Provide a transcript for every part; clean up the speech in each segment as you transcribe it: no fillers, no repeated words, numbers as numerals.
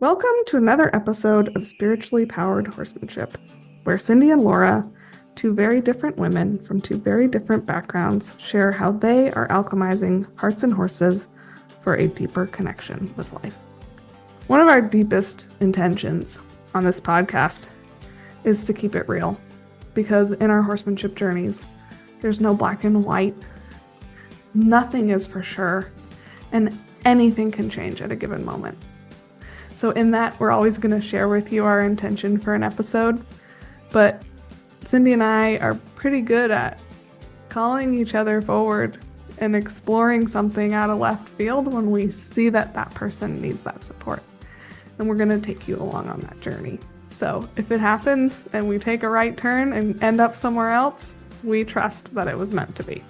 Welcome to another episode of Spiritually Powered Horsemanship, where Cindy and Laura, two very different women from two very different backgrounds, share how they are alchemizing hearts and horses for a deeper connection with life. One of our deepest intentions on this podcast is to keep it real, because in our horsemanship journeys, there's no black and white. Nothing is for sure, and anything can change at a given moment. So in that, we're always going to share with you our intention for an episode, but Cindy and I are pretty good at calling each other forward and exploring something out of left field when we see that that person needs that support. And we're going to take you along on that journey. So if it happens and we take a right turn and end up somewhere else, we trust that it was meant to be.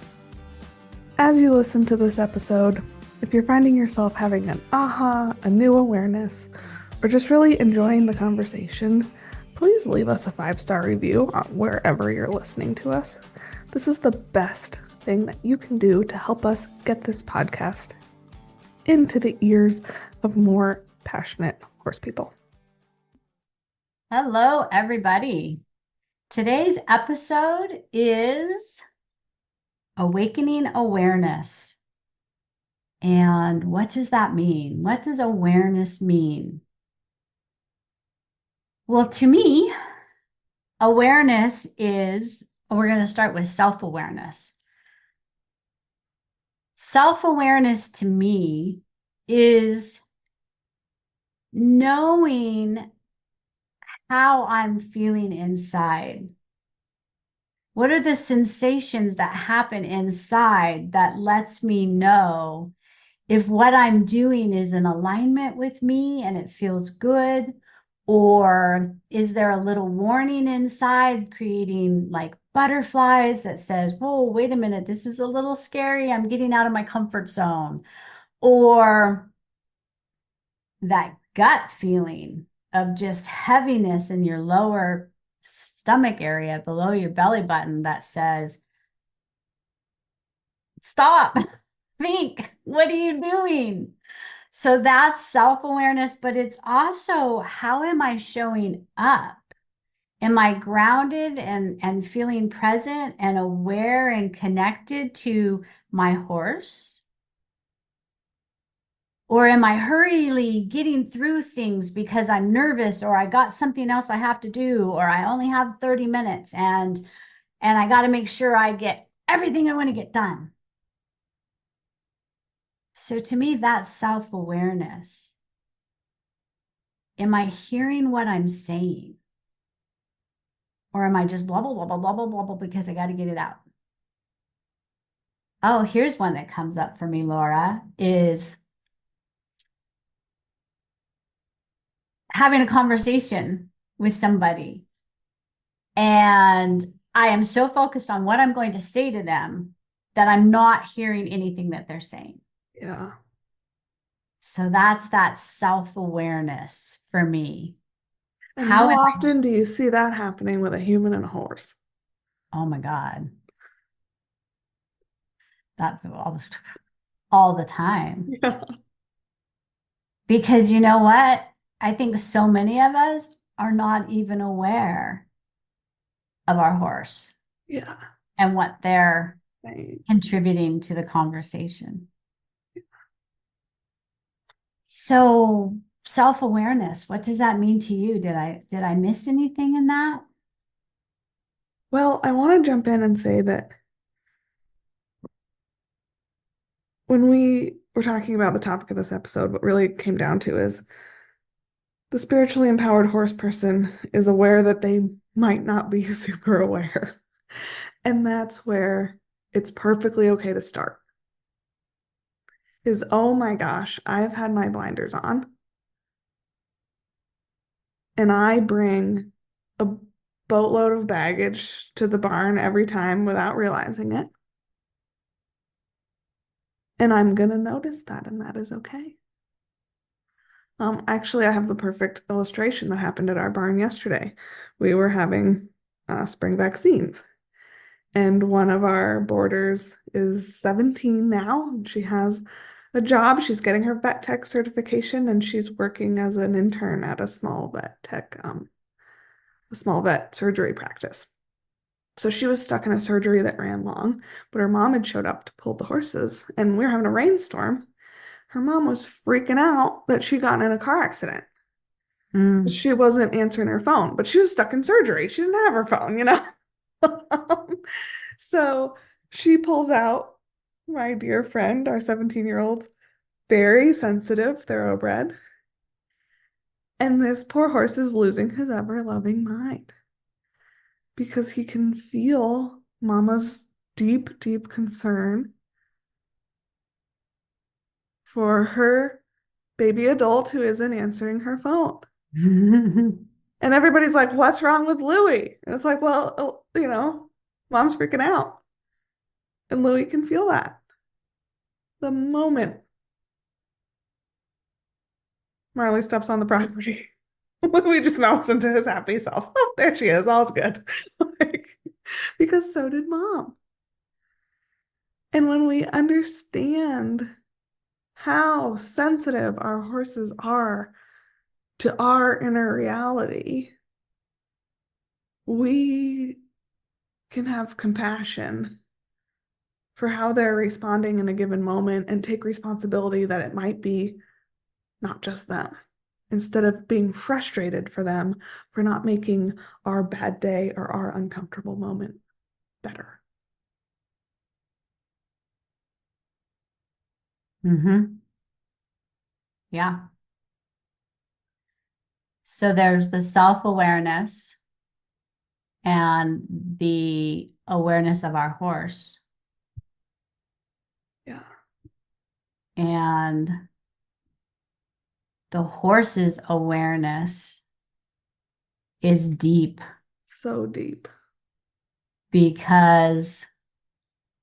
As you listen to this episode, if you're finding yourself having an aha, a new awareness, or just really enjoying the conversation, please leave us a 5-star review on wherever you're listening to us. This is the best thing that you can do to help us get this podcast into the ears of more passionate horse people. Hello, everybody. Today's episode is Awakening Awareness. And what does that mean? What does awareness mean? Well, to me, awareness is, we're going to start with self-awareness. Self-awareness to me is knowing how I'm feeling inside. What are the sensations that happen inside that lets me know if what I'm doing is in alignment with me and it feels good? Or is there a little warning inside creating like butterflies that says, whoa, wait a minute, this is a little scary. I'm getting out of my comfort zone. Or that gut feeling of just heaviness in your lower stomach area below your belly button that says, stop, think, what are you doing? So that's self-awareness, but it's also, how am I showing up? Am I grounded and feeling present and aware and connected to my horse? Or am I hurriedly getting through things because I'm nervous, or I got something else I have to do, or I only have 30 minutes and I got to make sure I get everything I want to get done? So to me, that's self-awareness. Am I hearing what I'm saying? Or am I just blah, blah, blah, blah, blah, blah, blah, blah, because I got to get it out? Oh, here's one that comes up for me, Laura, is having a conversation with somebody. And I am so focused on what I'm going to say to them that I'm not hearing anything that they're saying. Yeah. So that's that self-awareness for me. And how often do you see that happening with a human and a horse? Oh my God. That all the time. Yeah. Because you know what? I think so many of us are not even aware of our horse. Yeah. And what they're Same. contributing to the conversation. So self-awareness, what does that mean to you? Did I miss anything in that? Well, I want to jump in and say that when we were talking about the topic of this episode, what really came down to is the spiritually empowered horse person is aware that they might not be super aware. And that's where it's perfectly okay to start. Is, oh my gosh, I've had my blinders on. And I bring a boatload of baggage to the barn every time without realizing it. And I'm going to notice that, and that is okay. Actually, I have the perfect illustration that happened at our barn yesterday. We were having spring vaccines, and one of our boarders is 17 now, and she has a job. She's getting her vet tech certification and she's working as an intern at a small vet surgery practice. So she was stuck in a surgery that ran long, but her mom had showed up to pull the horses and we were having a rainstorm. Her mom was freaking out that she got in a car accident. Mm. She wasn't answering her phone, but she was stuck in surgery. She didn't have her phone. So she pulls out my dear friend, our 17-year-old, very sensitive thoroughbred. And this poor horse is losing his ever-loving mind because he can feel Mama's deep, deep concern for her baby adult who isn't answering her phone. And everybody's like, what's wrong with Louie? And it's like, well, Mom's freaking out. And Louie can feel that. The moment Marley steps on the property, Louie just melts into his happy self. Oh, there she is. All's good. Like, because so did Mom. And when we understand how sensitive our horses are to our inner reality, we can have compassion for how they're responding in a given moment and take responsibility that it might be not just them, instead of being frustrated for them for not making our bad day or our uncomfortable moment better. Yeah. So there's the self-awareness and the awareness of our horse. Yeah. And the horse's awareness is deep So deep. because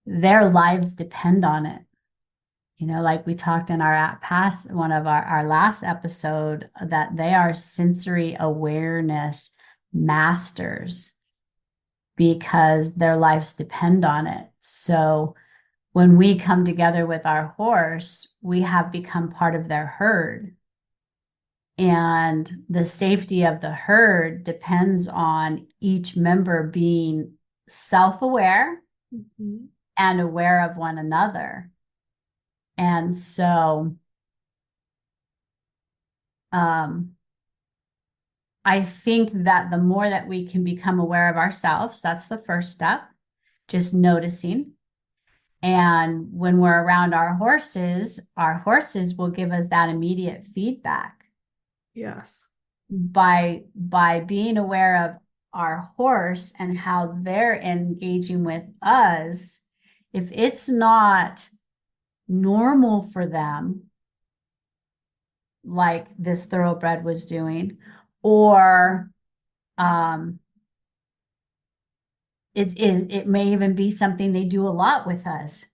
their lives depend on it. Like we talked in our past, one of our last episode, that they are sensory awareness masters because their lives depend on it. So when we come together with our horse, we have become part of their herd. And the safety of the herd depends on each member being self-aware and aware of one another. And so I think that the more that we can become aware of ourselves, that's the first step, just noticing. And when we're around our horses will give us that immediate feedback. Yes. By being aware of our horse and how they're engaging with us, if it's not normal for them, like this thoroughbred was doing, or it may even be something they do a lot with us.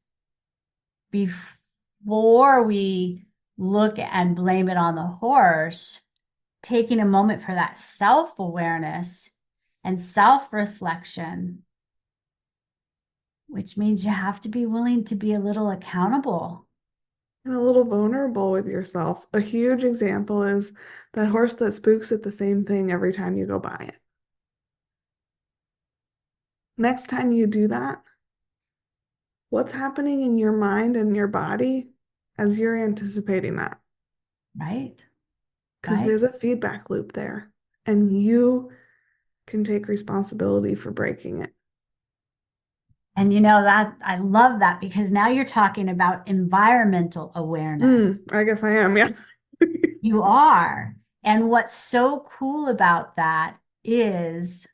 Before we look and blame it on the horse, taking a moment for that self-awareness and self-reflection, which means you have to be willing to be a little accountable. And a little vulnerable with yourself. A huge example is that horse that spooks at the same thing every time you go by it. Next time you do that, what's happening in your mind and your body as you're anticipating that? Right? Because Right? there's a feedback loop there, and you can take responsibility for breaking it. And that I love that because now you're talking about environmental awareness. I guess I am, yeah. You are. And what's so cool about that is,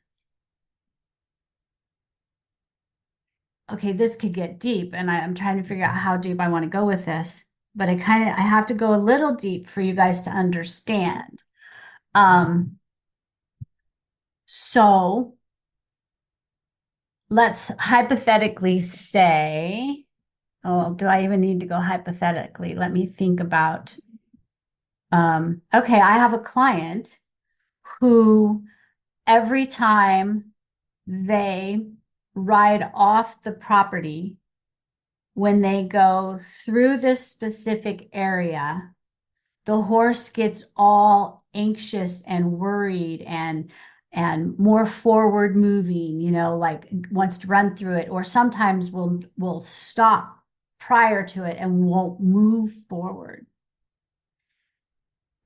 okay, this could get deep, and I'm trying to figure out how deep I want to go with this, but I have to go a little deep for you guys to understand. So let's hypothetically say, oh, do I even need to go hypothetically? Let me think about, okay, I have a client who every time they ride off the property, when they go through this specific area, the horse gets all anxious and worried and more forward moving, like wants to run through it, or sometimes will stop prior to it and won't move forward.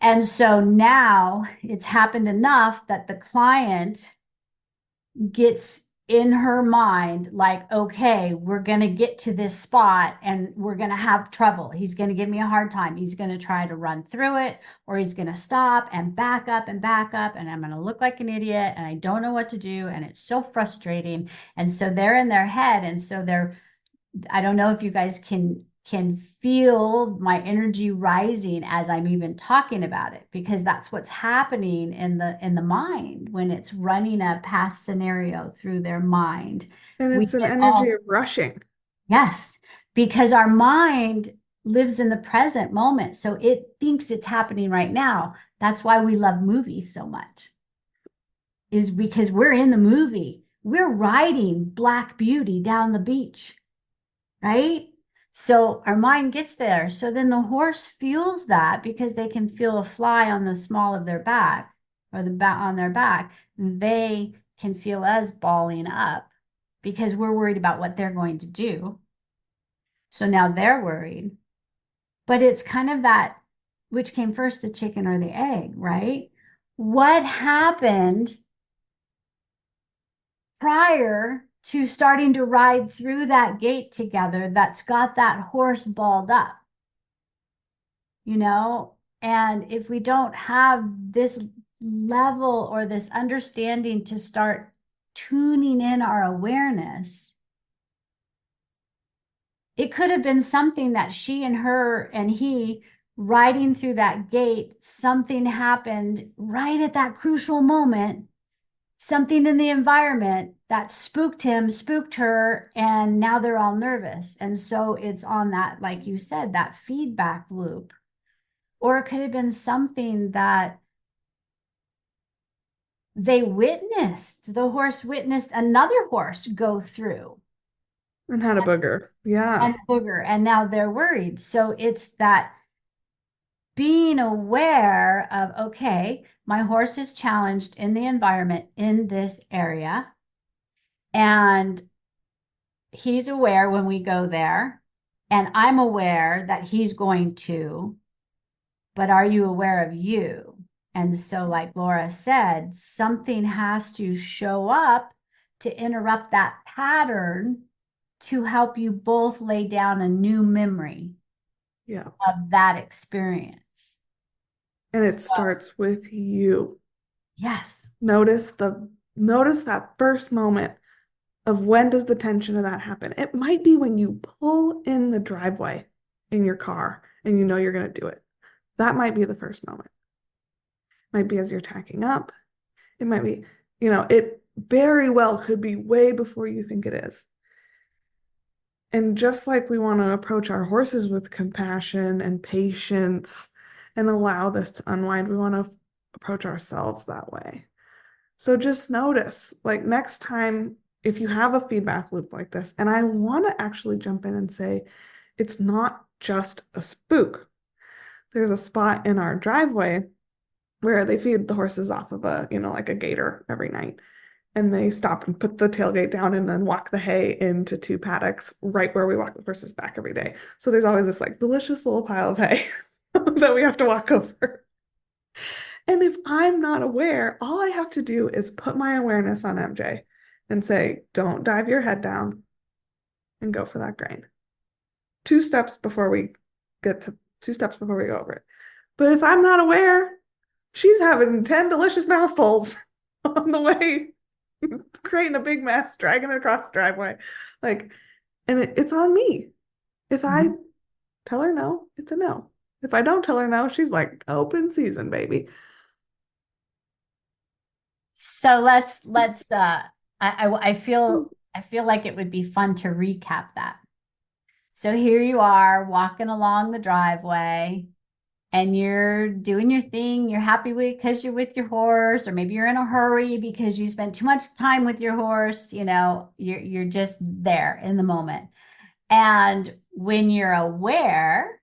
And so now it's happened enough that the client gets in her mind like, okay, we're going to get to this spot and we're going to have trouble. He's going to give me a hard time. He's going to try to run through it, or he's going to stop and back up and back up. And I'm going to look like an idiot and I don't know what to do. And it's so frustrating. And so they're in their head. And so I don't know if you guys can feel my energy rising as I'm even talking about it, because that's what's happening in the mind when it's running a past scenario through their mind. And We it's an get energy all, of rushing. yes, because our mind lives in the present moment. So it thinks it's happening right now. That's why we love movies so much, is because we're in the movie. We're riding Black Beauty down the beach, right? So our mind gets there. So then the horse feels that, because they can feel a fly on the small of their back, or the back on their back. They can feel us balling up because we're worried about what they're going to do. So now they're worried. But it's kind of that, which came first, the chicken or the egg, right? What happened prior to starting to ride through that gate together that's got that horse balled up, you know? And if we don't have this level or this understanding to start tuning in our awareness, it could have been something that she and her and he riding through that gate, something happened right at that crucial moment, something in the environment that spooked him, spooked her, and now they're all nervous. And so it's on that, like you said, that feedback loop. Or it could have been something that the horse witnessed another horse go through And had a booger. Yeah. and booger, and now they're worried. So it's that being aware of, okay, my horse is challenged in the environment in this area. And he's aware when we go there, and I'm aware that he's going to, but are you aware of you? And so, like Laura said, something has to show up to interrupt that pattern to help you both lay down a new memory Yeah. of that experience. And it So, starts with you. yes. Notice that first moment of when does the tension of that happen. It might be when you pull in the driveway in your car and you know you're going to do it. That might be the first moment. Might be as you're tacking up. It might be, it very well could be way before you think it is. And just like we want to approach our horses with compassion and patience and allow this to unwind, we want to approach ourselves that way. So just notice, like next time, if you have a feedback loop like this, and I want to actually jump in and say, it's not just a spook. There's a spot in our driveway where they feed the horses off of like a gator every night. And they stop and put the tailgate down and then walk the hay into two paddocks right where we walk the horses back every day. So there's always this like delicious little pile of hay that we have to walk over. And if I'm not aware, all I have to do is put my awareness on MJ and say, don't dive your head down and go for that grain. Two steps before we go over it. But if I'm not aware, she's having 10 delicious mouthfuls on the way, creating a big mess, dragging it across the driveway. Like, and it's on me. If I tell her no, it's a no. If I don't tell her no, she's like, open season, baby. So I feel like it would be fun to recap that. So here you are walking along the driveway and you're doing your thing. You're happy with because you're with your horse, or maybe you're in a hurry because you spent too much time with your horse. You're just there in the moment. And when you're aware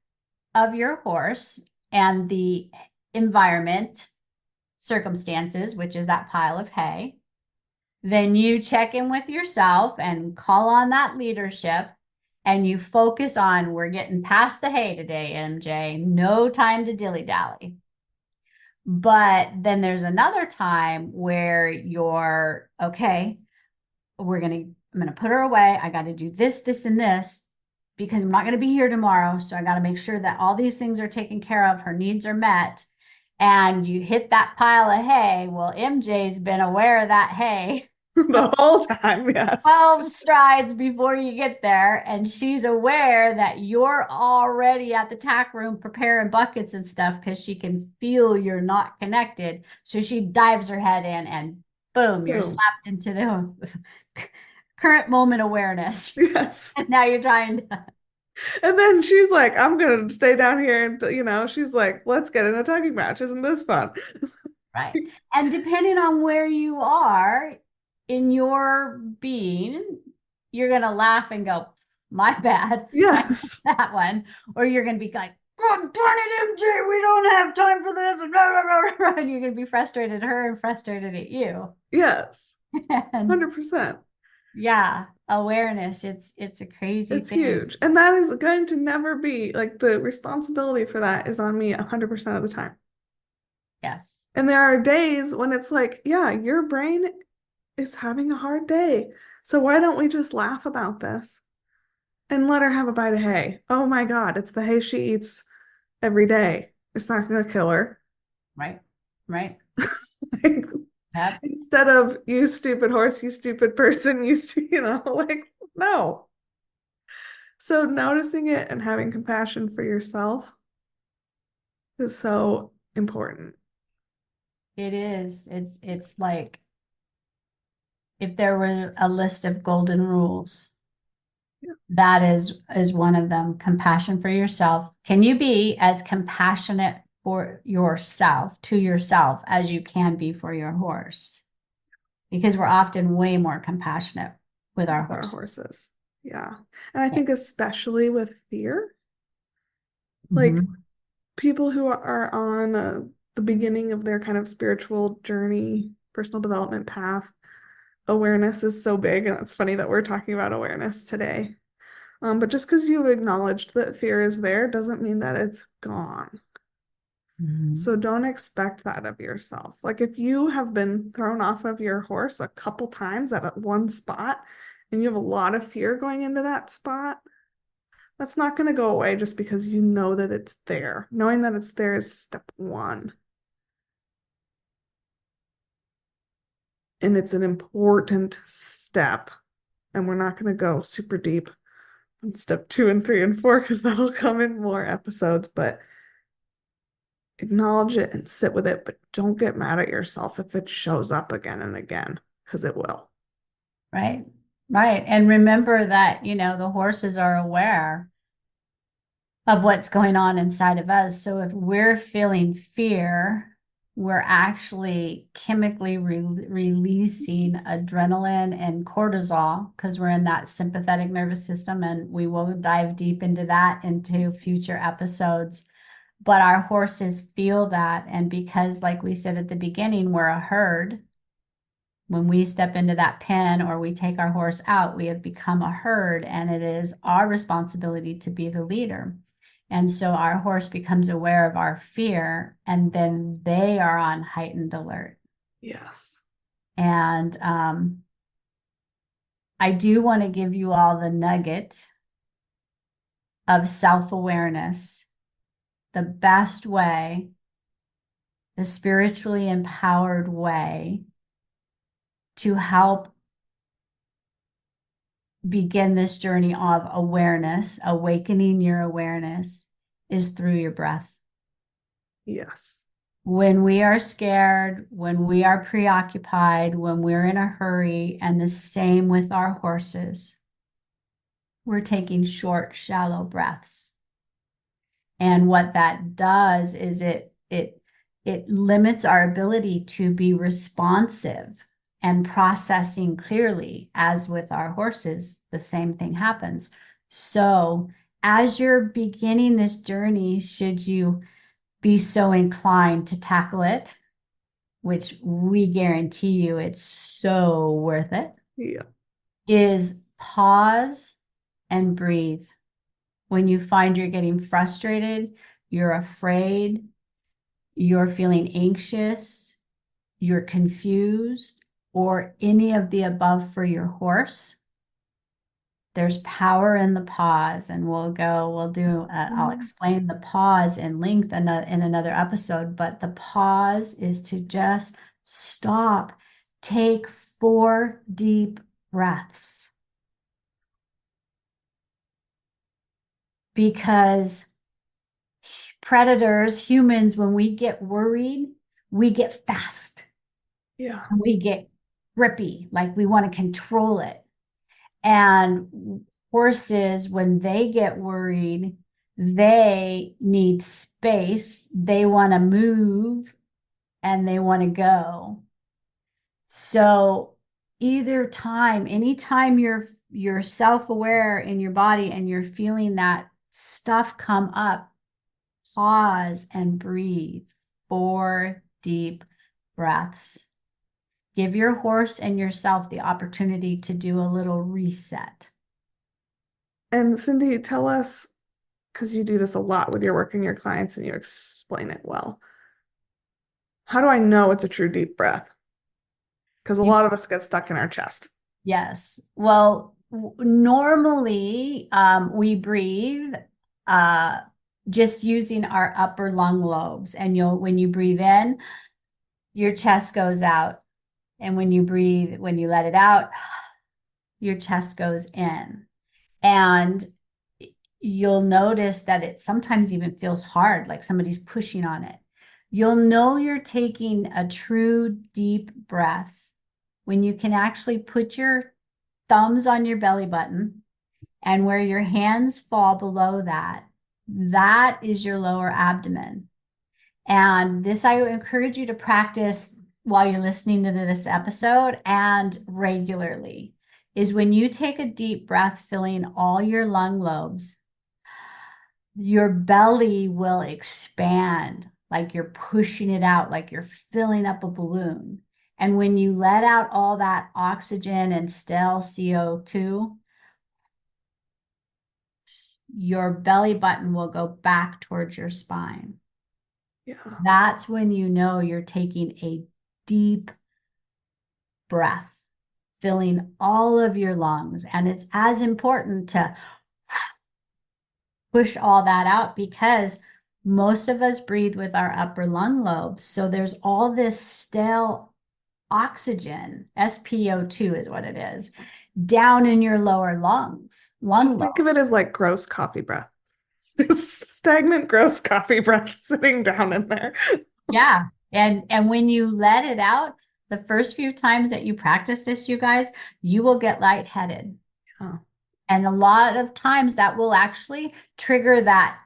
of your horse and the environment, circumstances, which is that pile of hay, then you check in with yourself and call on that leadership. And you focus on, we're getting past the hay today, MJ. No time to dilly dally. But then there's another time where you're okay, I'm gonna put her away. I got to do this, this, and this because I'm not going to be here tomorrow. So I got to make sure that all these things are taken care of. Her needs are met. And you hit that pile of hay. Well, MJ's been aware of that hay The whole time, yes. 12 strides before you get there. And she's aware that you're already at the tack room preparing buckets and stuff because she can feel you're not connected. So she dives her head in and boom, you're Boom. slapped into the current moment awareness. Yes. And now you're trying to, And then she's like, I'm gonna stay down here and she's like, let's get in a tugging match. Isn't this fun? right. And depending on where you are in your being, you're going to laugh and go, my bad. I missed Yes. that one. Or you're going to be like, God darn it, MJ, we don't have time for this. And, blah, blah, blah, and you're going to be frustrated at her and frustrated at you. Yes. And 100%. yeah, awareness, it's a crazy It's thing. huge. And that is going to never be like the responsibility for that is on me 100% of the time. Yes. And there are days when it's like, yeah, your brain is having a hard day. So why don't we just laugh about this and let her have a bite of hay? Oh my God, it's the hay she eats every day. It's not going to kill her. Right. Right. Like, Yep. instead of you stupid horse, you stupid person, like, no. So noticing it and having compassion for yourself is so important. It is. It's like if there were a list of golden rules, Yeah. that is one of them. Compassion for yourself. Can you be as compassionate for yourself to yourself as you can be for your horse? Because we're often way more compassionate with our With our horses. horses. Yeah. And I Yeah. think especially with fear, like Mhm. people who are on the beginning of their kind of spiritual journey, personal development path, awareness is so big. And it's funny that we're talking about awareness today. But just because you've acknowledged that fear is there doesn't mean that it's gone. Mhm. So don't expect that of yourself. Like if you have been thrown off of your horse a couple times at one spot and you have a lot of fear going into that spot, that's not going to go away just because you know that it's there. Knowing that it's there is step one. And it's an important step. And we're not going to go super deep on step 2 and 3 and 4 because that'll come in more episodes. But acknowledge it and sit with it, but don't get mad at yourself if it shows up again and again, because it will. Right. Right. And remember that, the horses are aware of what's going on inside of us. So if we're feeling fear, we're actually chemically releasing adrenaline and cortisol because we're in that sympathetic nervous system. And we will dive deep into that into future episodes. But our horses feel that. And because, like we said at the beginning, we're a herd. When we step into that pen or we take our horse out, we have become a herd, and it is our responsibility to be the leader. And so our horse becomes aware of our fear, and then they are on heightened alert. Yes. And I do want to give you all the nugget of self awareness. The best way, the spiritually empowered way to help begin this journey of awareness, awakening your awareness, is through your breath. Yes. When we are scared, when we are preoccupied, when we're in a hurry, and the same with our horses, we're taking short, shallow breaths. And what that does is it limits our ability to be responsive and processing clearly. As with our horses, the same thing happens. So, as you're beginning this journey, should you be so inclined to tackle it, which we guarantee you it's so worth it, Yeah. is pause and breathe. When you find you're getting frustrated, you're afraid, you're feeling anxious, you're confused, or any of the above for your horse, there's power in the pause. And I'll explain the pause in length in another episode, but the pause is to just stop, take 4 deep breaths. Because predators, humans, when we get worried, we get fast, Yeah. we get grippy, like we want to control it. And horses, when they get worried, they need space, they want to move, and they want to go. So anytime you're self-aware in your body and you're feeling that stuff come up, pause and breathe. 4 deep breaths. Give your horse and yourself the opportunity to do a little reset. And Cindy, tell us, because you do this a lot with your work and your clients and you explain it well. How do I know it's a true deep breath? Because a You, lot of us get stuck in our chest. yes. Well, normally we breathe uh, just using our upper lung lobes. And when you breathe in, your chest goes out. And when you let it out, your chest goes in. And you'll notice that it sometimes even feels hard, like somebody's pushing on it. You'll know you're taking a true deep breath when you can actually put your thumbs on your belly button, and where your hands fall below that, that is your lower abdomen. And this I encourage you to practice while you're listening to this episode and regularly, is when you take a deep breath, filling all your lung lobes, your belly will expand like you're pushing it out, like you're filling up a balloon. And when you let out all that oxygen and stale CO2, your belly button will go back towards your spine. Yeah. That's when you know you're taking a deep breath, filling all of your lungs. And it's as important to push all that out because most of us breathe with our upper lung lobes. So there's all this stale oxygen, SpO2 is what it is, down in your lower lung Just lobe. think of it as like gross coffee breath. Just stagnant, gross coffee breath sitting down in there. Yeah. And when you let it out, the first few times that you practice this, you guys, you will get lightheaded. Oh, And a lot of times that will actually trigger that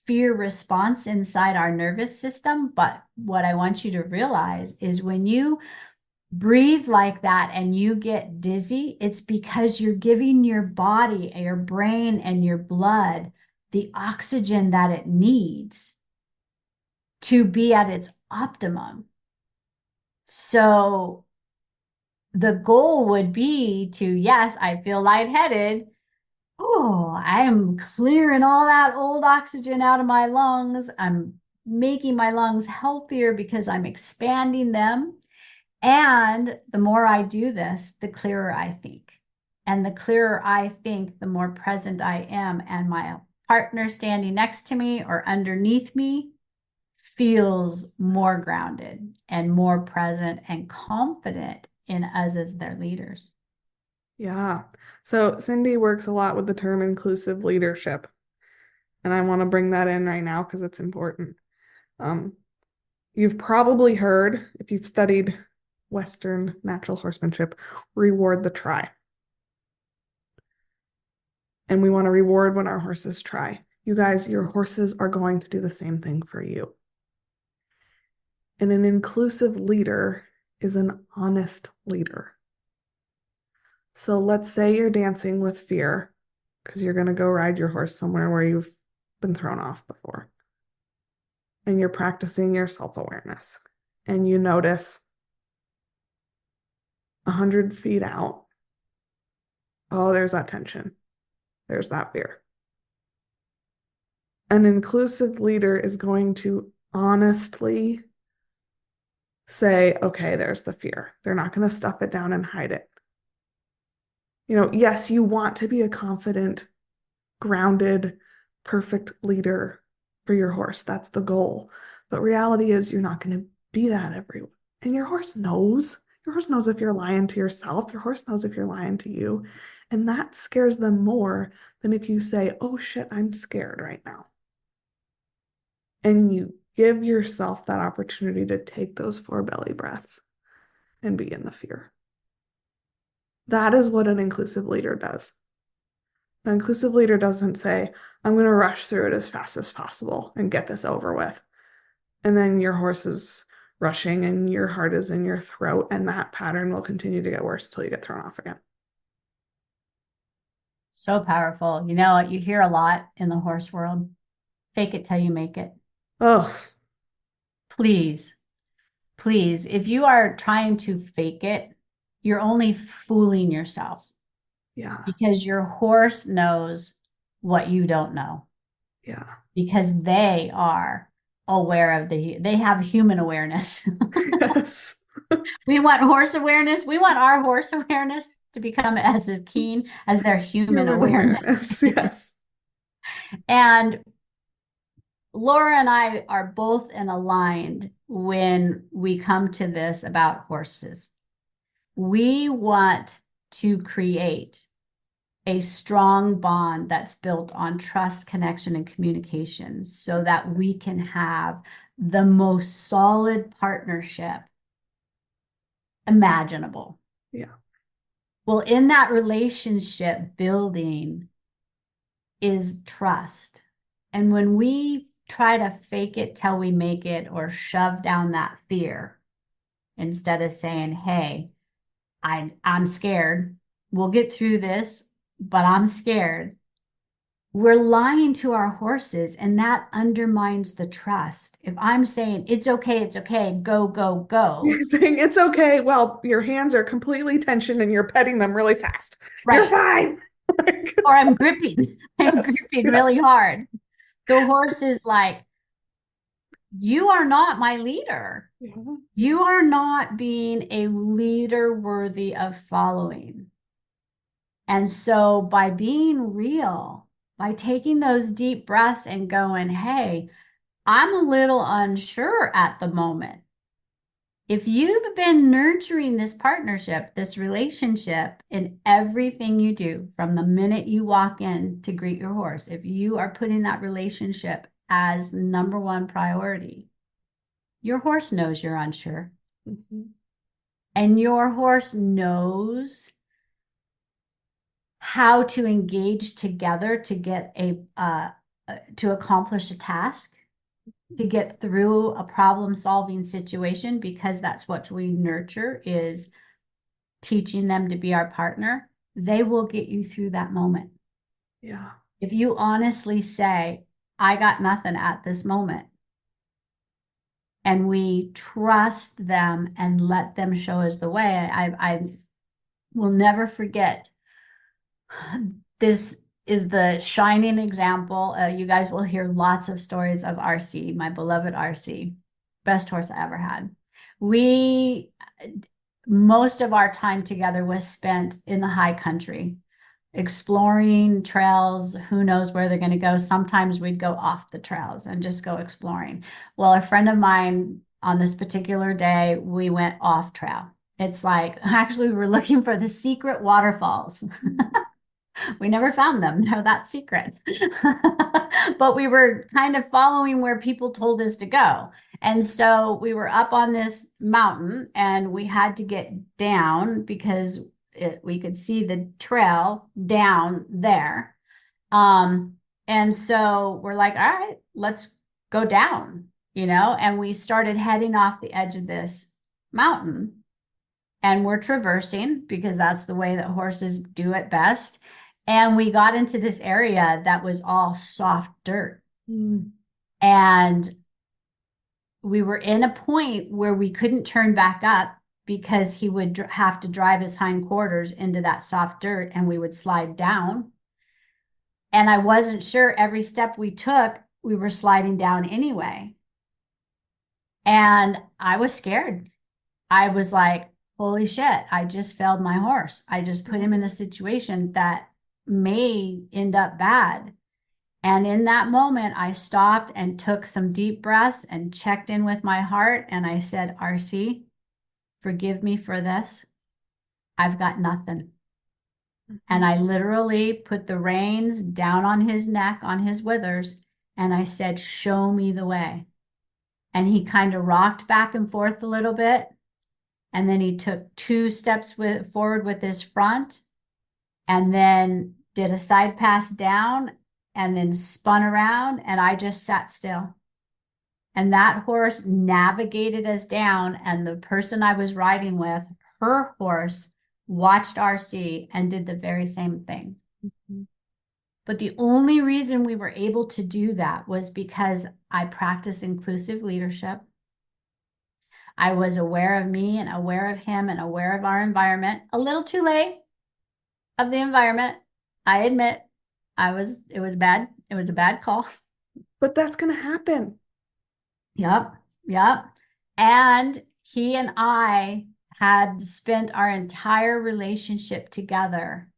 fear response inside our nervous system. But what I want you to realize is when you breathe like that and you get dizzy, it's because you're giving your body, your brain, and your blood the oxygen that it needs to be at its optimum. So the goal would be to, yes, I feel lightheaded. Oh, I am clearing all that old oxygen out of my lungs. I'm making my lungs healthier because I'm expanding them. And the more I do this, the clearer I think. And the clearer I think, the more present I am. And my partner standing next to me or underneath me feels more grounded and more present and confident in us as their leaders. yeah. So Cindy works a lot with the term inclusive leadership. And I want to bring that in right now because it's important. Um, you've probably heard, if you've studied Western natural horsemanship, reward the try. And we want to reward when our horses try. You guys, your horses are going to do the same thing for you. And an inclusive leader is an honest leader. So let's say you're dancing with fear because you're going to go ride your horse somewhere where you've been thrown off before. And you're practicing your self-awareness. And you notice 100 feet out, oh, there's that tension. There's that fear. An inclusive leader is going to honestly say, okay, there's the fear. They're not going to stuff it down and hide it. Yes, you want to be a confident, grounded, perfect leader for your horse. That's the goal. But reality is you're not going to be that everywhere. And your horse knows. Your horse knows if you're lying to yourself. Your horse knows if you're lying to you. And that scares them more than if you say, oh shit, I'm scared right now. And you give yourself that opportunity to take those 4 belly breaths and be in the fear. That is what an inclusive leader does. An inclusive leader doesn't say, I'm going to rush through it as fast as possible and get this over with. And then your horse is rushing and your heart is in your throat, and that pattern will continue to get worse until you get thrown off again. So powerful. You know, you hear a lot in the horse world. Fake it till you make it. Oh, Please, please, if you are trying to fake it, you're only fooling yourself yeah. because your horse knows what you don't know Yeah. because they are aware of they have human awareness. Yes. We want horse awareness. We want our horse awareness to become as keen as their human Human awareness. Yes. And Laura and I are both in aligned when we come to this about horses. We want to create a strong bond that's built on trust, connection, and communication so that we can have the most solid partnership imaginable. Yeah. Well, in that relationship building is trust. And when we try to fake it till we make it or shove down that fear instead of saying, hey, I'm scared. We'll get through this, but I'm scared. We're lying to our horses, and that undermines the trust. If I'm saying it's okay, go, go, go. You're saying it's okay. Well, your hands are completely tensioned and you're petting them really fast. Right. You're fine. Or I'm gripping. I'm Yes, gripping yes. really hard. The horse is like, you are not my leader. Yeah. You are not being a leader worthy of following. And so by being real, by taking those deep breaths and going, hey, I'm a little unsure at the moment. If you've been nurturing this partnership, this relationship in everything you do, from the minute you walk in to greet your horse, if you are putting that relationship as number one priority, your horse knows you're unsure. Mm-hmm. And your horse knows how to engage together to get to accomplish a task, to get through a problem-solving situation, because that's what we nurture, is teaching them to be our partner. They will get you through that moment. Yeah. If you honestly say, I got nothing at this moment, and we trust them and let them show us the way, I will never forget. This is the shining example. You guys will hear lots of stories of RC, my beloved RC, best horse I ever had. Most of our time together was spent in the high country, exploring trails. Who knows where they're going to go? Sometimes we'd go off the trails and just go exploring. Well, a friend of mine, on this particular day, we went off trail. It's like, actually, we were looking for the secret waterfalls. We never found them. They're that secret. But we were kind of following where people told us to go. And so we were up on this mountain and we had to get down because we could see the trail down there. And so we're like, all right, let's go down, and we started heading off the edge of this mountain, and we're traversing because that's the way that horses do it best. And we got into this area that was all soft dirt. Mm. And we were in a point where we couldn't turn back up because he would have to drive his hindquarters into that soft dirt and we would slide down. And I wasn't sure every step we took, we were sliding down anyway. And I was scared. I was like, holy shit, I just failed my horse. I just put him in a situation that may end up bad. And in that moment, I stopped and took some deep breaths and checked in with my heart. And I said, RC, forgive me for this. I've got nothing. And I literally put the reins down on his neck, on his withers, and I said, show me the way. And he kind of rocked back and forth a little bit. And then he took 2 steps forward with his front and then did a side pass down and then spun around. And I just sat still. And that horse navigated us down. And the person I was riding with, her horse, watched RC and did the very same thing. Mm-hmm. But the only reason we were able to do that was because I practice inclusive leadership. I was aware of me and aware of him and aware of our environment. A little too late of the environment. I admit it was bad. It was a bad call. But that's going to happen. Yep. Yep. And he and I had spent our entire relationship together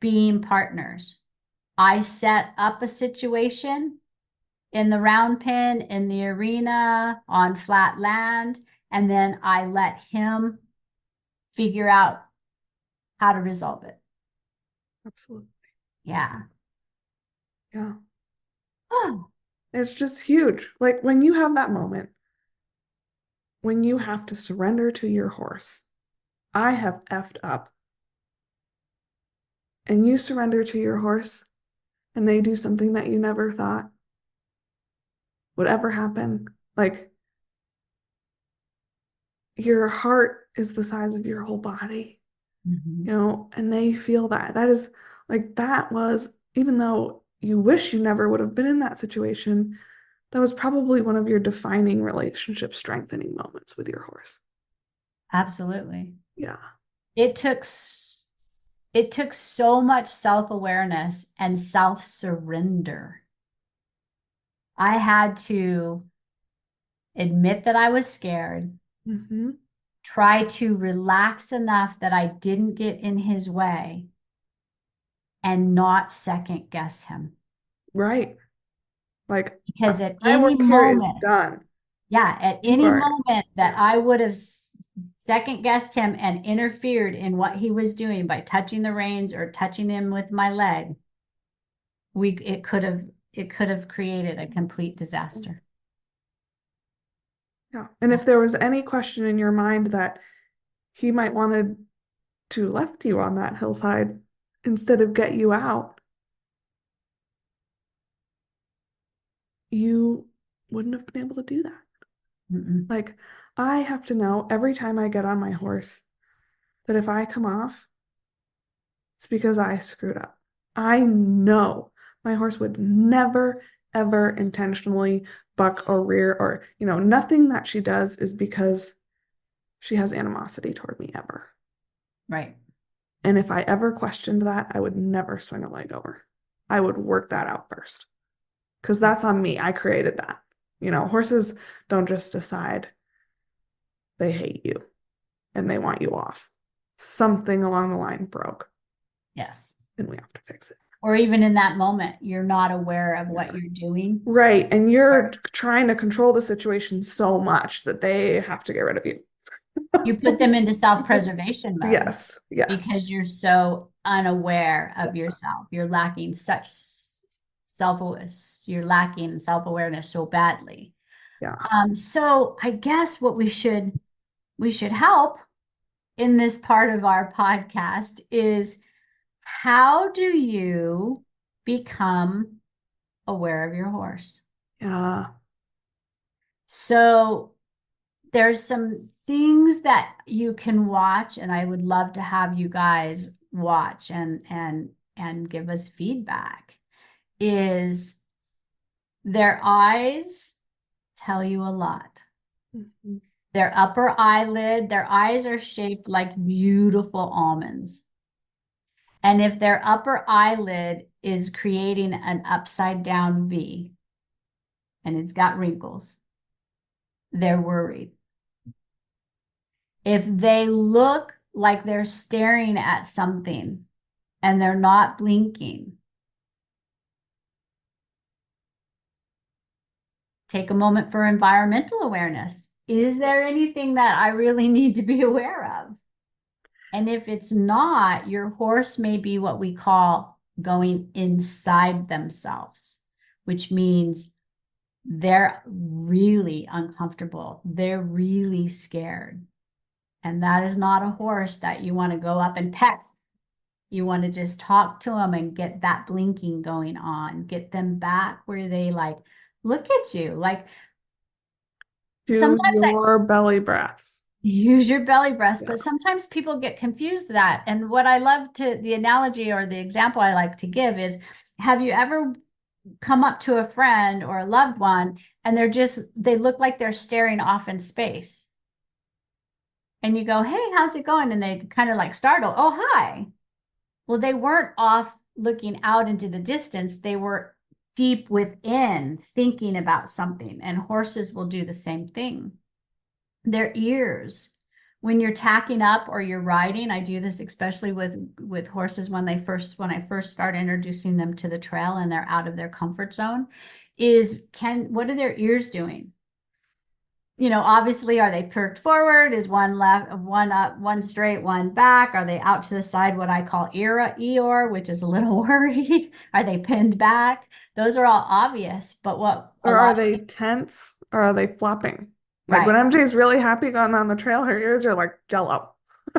being partners. I set up a situation in the round pen, in the arena, on flat land, and then I let him figure out how to resolve it. Absolutely. Yeah. Yeah. Oh. It's just huge. Like when you have that moment, when you have to surrender to your horse, I have effed up, and you surrender to your horse, and they do something that you never thought would ever happen. Like your heart is the size of your whole body, Mhm. and they feel that. That is like, that was, even though you wish you never would have been in that situation, that was probably one of your defining relationship strengthening moments with your horse. Absolutely. Yeah. It took it took so much self-awareness and self-surrender. I had to admit that I was scared, Mm-hmm. try to relax enough that I didn't get in his way, and not second guess him. Right. Like, Because at my any work here is moment, done. yeah, at You any are, moment that I would have second guessed him and interfered in what he was doing by touching the reins or touching him with my leg, it could have created a complete disaster. yeah. And if there was any question in your mind that he might wanted to left you on that hillside instead of get you out, you wouldn't have been able to do that. Mm-mm. Like, I have to know every time I get on my horse that if I come off, it's because I screwed up. I know my horse would never, ever intentionally buck or rear, or, nothing that she does is because she has animosity toward me ever. Right. And if I ever questioned that, I would never swing a leg over. I would work that out first because that's on me. I created that. Horses don't just decide they hate you and they want you off. Something along the line broke Yes. and we have to fix it. Or even in that moment, you're not aware of what Yeah. you're doing. Right. And you're trying to control the situation so much that they have to get rid of you. You put them into self-preservation mode Yes. Yes. because you're so unaware of Yeah. yourself. You're lacking such you're lacking self-awareness so badly. Yeah. So I guess what we should help in this part of our podcast is, how do you become aware of your horse? Yeah. So there's some things that you can watch, and I would love to have you guys watch and give us feedback, is their eyes tell you a lot. Mm-hmm. Their upper eyelid, their eyes are shaped like beautiful almonds. And if their upper eyelid is creating an upside down V and it's got wrinkles, they're worried. If they look like they're staring at something and they're not blinking, take a moment for environmental awareness. Is there anything that I really need to be aware of? And if it's not, your horse may be what we call going inside themselves, which means they're really uncomfortable. They're really scared. And that is not a horse that you want to go up and pet. You want to just talk to them and get that blinking going on, get them back where they like, look at you. Like Do sometimes I your belly breaths. use your belly breaths, Yeah. but sometimes people get confused that. And what I love to the analogy or the example I like to give is, have you ever come up to a friend or a loved one and they look like they're staring off in space? And you go, hey, how's it going? And they kind of like startle, oh, hi. Well, they weren't off looking out into the distance. They were deep within thinking about something. And horses will do the same thing. Their ears, when you're tacking up or you're riding, I do this especially with horses when I first start introducing them to the trail and they're out of their comfort zone, what are their ears doing? Obviously, are they perked forward? Is one left, one up, one straight, one back? Are they out to the side, what I call Eeyore, which is a little worried? Are they pinned back? Those are all obvious, but what a Or are lot they tense or are they flopping? Like when right. MJ's really happy going on the trail, her ears are like jello.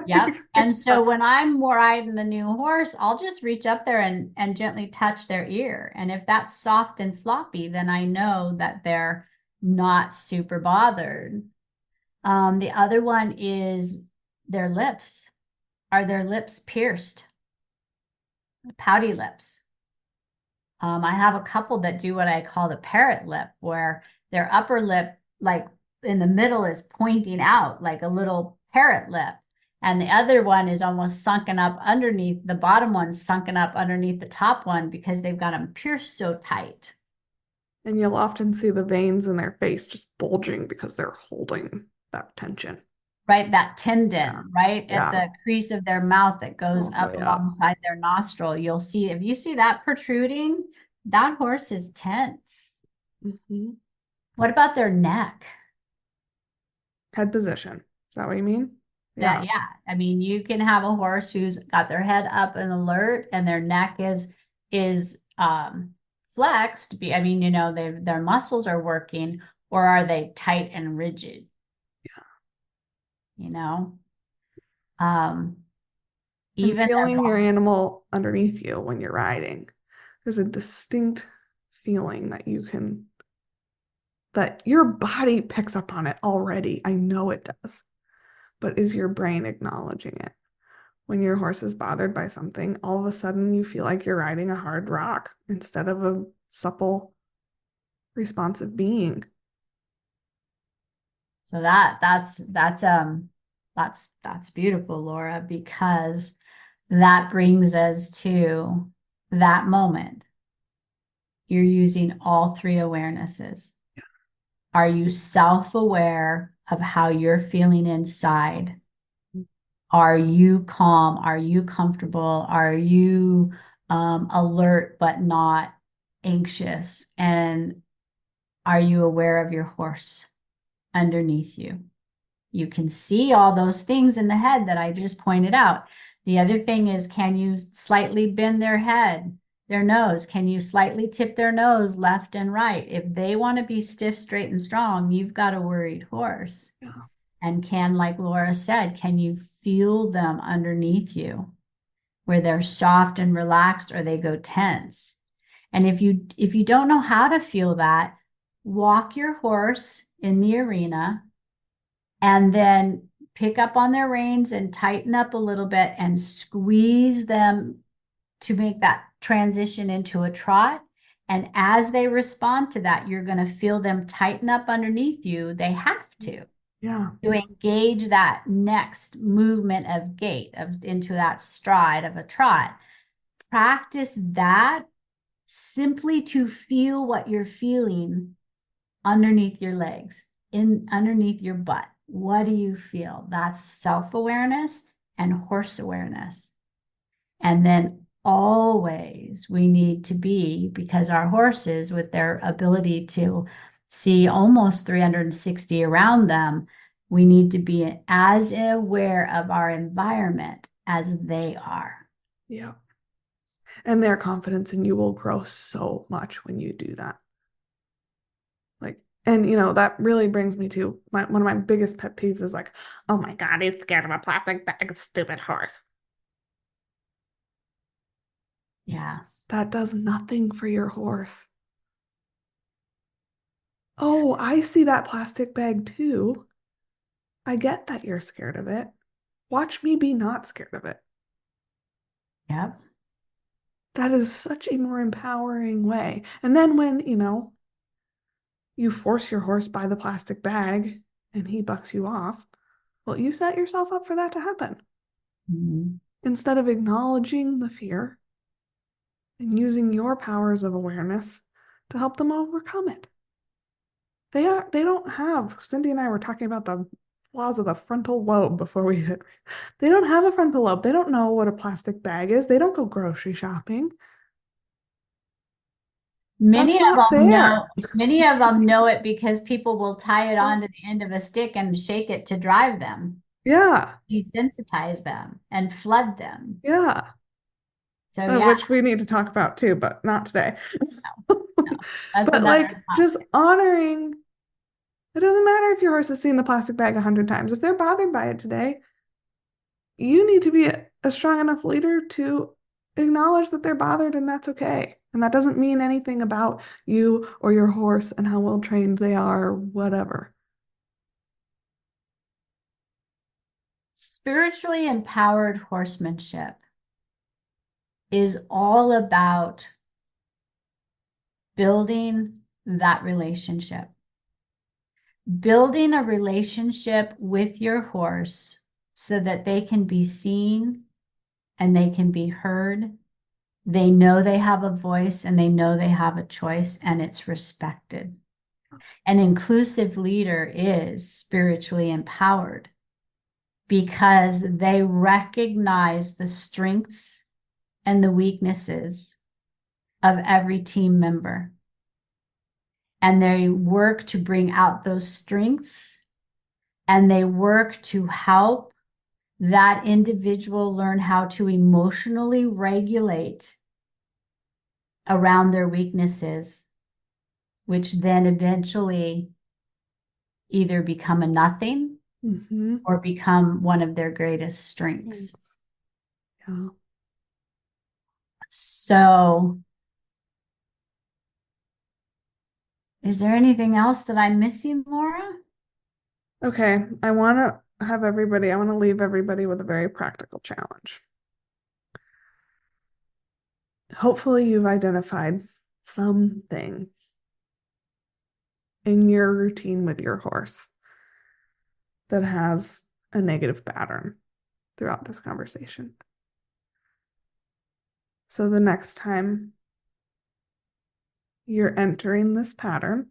Yep. And so when I'm riding the new horse, I'll just reach up there and gently touch their ear. And if that's soft and floppy, then I know that they're not super bothered. The other one is their lips. Are their lips pierced? Pouty lips. I have a couple that do what I call the parrot lip, where their upper lip, like in the middle, is pointing out like a little parrot lip. And the other one is almost sunken up underneath, the bottom one's sunken up underneath the top one because they've got them pierced so tight. And you'll often see the veins in their face just bulging because they're holding that tension. Right? That Yeah. tendon, right? At Yeah. the crease of their mouth that All goes the up way up. alongside their nostril. If you see that protruding, that horse is tense. Hmm. What about their neck? Head position. Is that what you mean? That, Yeah. yeah. I mean, you can have a horse who's got their head up and alert and their neck is flexed. I mean, their muscles are working, or are they tight and rigid? You know? Um, And even their feeling your animal underneath you when you're riding. There's a distinct feeling that your body picks up on it already. I know it does. But is your brain acknowledging it? When your horse is bothered by something, all of a sudden you feel like you're riding a hard rock instead of a supple, responsive being. So that's beautiful, Laura, because that brings us to that moment. You're using all three awarenesses. Are you self-aware of how you're feeling inside? Are you calm? Are you comfortable? Are you alert but not anxious? And are you aware of your horse underneath you? You can see all those things in the head that I just pointed out. The other thing is, can you slightly bend their head, their nose? Can you slightly tip their nose left and right? If they want to be stiff, straight, and strong, you've got a worried horse. Yeah. And like Laura said, can you feel them underneath you where they're soft and relaxed or they go tense? And if you don't know how to feel that, walk your horse in the arena and then pick up on their reins and tighten up a little bit and squeeze them to make that transition into a trot. And as they respond to that, you're going to feel them tighten up underneath you. They have Yeah. to engage that next movement of gait into that stride of a trot. Practice that simply to feel what you're feeling underneath your legs, in underneath your butt. What do you feel? That's self-awareness and horse awareness. And then always we need to be, because our horses, with their ability to see almost 360 around them, we need to be as aware of our environment as they are. Yeah. And their confidence in you will grow so much when you do that. Like, and that really brings me to one of my biggest pet peeves is like, oh my God, he's scared of a plastic bag, stupid horse. Yeah. That does nothing for your horse. Oh, I see that plastic bag too. I get that you're scared of it. Watch me be not scared of it. Yep. That is such a more empowering way. And then when, you force your horse by the plastic bag and he bucks you off, well, you set yourself up for that to happen. Mhm. Instead of acknowledging the fear and using your powers of awareness to help them overcome it. They don't have, Cindy and I were talking about the flaws of the frontal lobe before we hit. They don't have a frontal lobe. They don't know what a plastic bag is. They don't go grocery shopping. Many That's of not them know, fair. many of them know it because people will tie it onto the end of a stick and shake it to drive them, Yeah, desensitize them, and flood them. yeah. So yeah, Which we need to talk about too, but not today. no, that's But another like just topic. honoring, it doesn't matter if your horse has seen the plastic bag 100 times. If they're bothered by it today, you need to be a strong enough leader to acknowledge that they're bothered and that's okay. And that doesn't mean anything about you or your horse and how well trained they are or whatever. Spiritually empowered horsemanship is all about building that relationship, building a relationship with your horse so that they can be seen and they can be heard. They know they have a voice and they know they have a choice and it's respected. An inclusive leader is spiritually empowered because they recognize the strengths and the weaknesses of every team member. And they work to bring out those strengths and they work to help that individual learn how to emotionally regulate around their weaknesses, which then eventually either become a nothing Mm-hmm. or become one of their greatest strengths. Yeah. So, is there anything else that I'm missing, Laura? Okay, I want to leave everybody with a very practical challenge. Hopefully, you've identified something in your routine with your horse that has a negative pattern throughout this conversation. So the next time you're entering this pattern,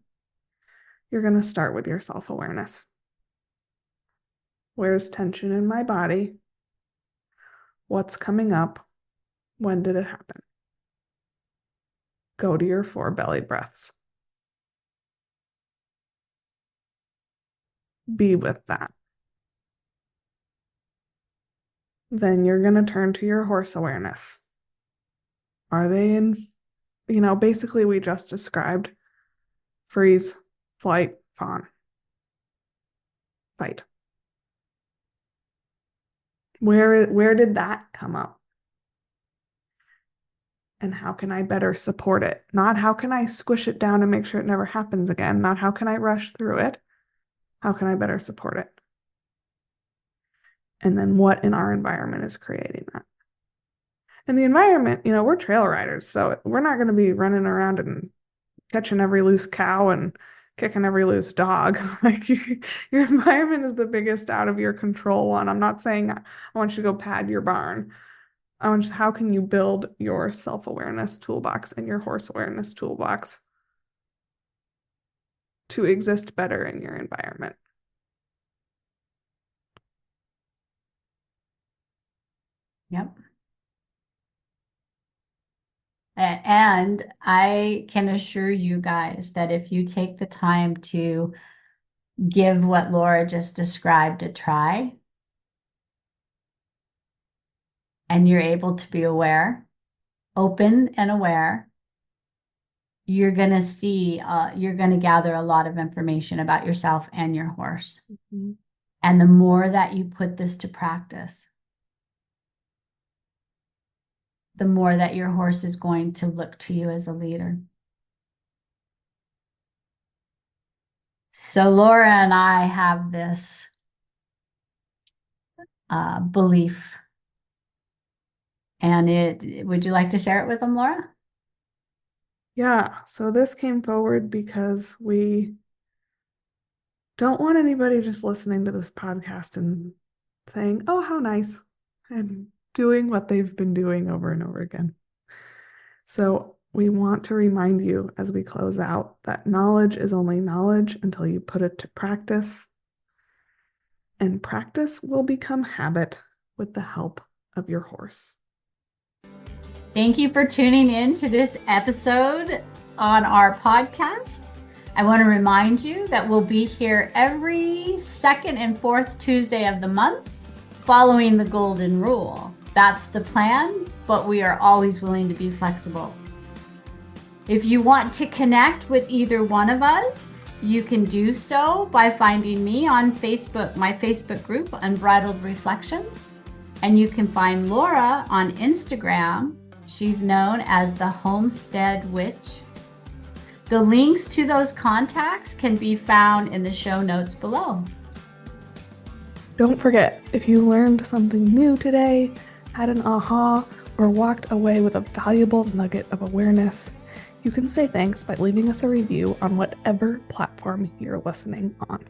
you're going to start with your self-awareness. Where's tension in my body? What's coming up? When did it happen? Go to your 4 belly breaths. Be with that. Then you're going to turn to your horse awareness. Are they in, basically we just described freeze, flight, fawn, fight. Where did that come up? And how can I better support it? Not how can I squish it down and make sure it never happens again? Not how can I rush through it? How can I better support it? And then what in our environment is creating that? And the environment, we're trail riders, so we're not going to be running around and catching every loose cow and kicking every loose dog. Like your environment is the biggest out of your control one. I'm not saying I want you to go pad your barn. I want just how can you build your self-awareness toolbox and your horse awareness toolbox to exist better in your environment. Yep. And I can assure you guys that if you take the time to give what Laura just described a try, and you're able to be aware, open and aware, you're going to see, you're going to gather a lot of information about yourself and your horse. Mm-hmm. And the more that you put this to practice, the more that your horse is going to look to you as a leader. So Laura and I have this belief. And would you like to share it with them, Laura? Yeah, so this came forward because we don't want anybody just listening to this podcast and saying, oh, how nice, and doing what they've been doing over and over again. So we want to remind you as we close out that knowledge is only knowledge until you put it to practice. And practice will become habit with the help of your horse. Thank you for tuning in to this episode on our podcast. I want to remind you that we'll be here every second and fourth Tuesday of the month, following the golden rule. That's the plan, but we are always willing to be flexible. If you want to connect with either one of us, you can do so by finding me on Facebook, my Facebook group, Unbridled Reflections. And you can find Laura on Instagram. She's known as the Homestead Witch. The links to those contacts can be found in the show notes below. Don't forget, if you learned something new today, had an aha, or walked away with a valuable nugget of awareness, you can say thanks by leaving us a review on whatever platform you're listening on.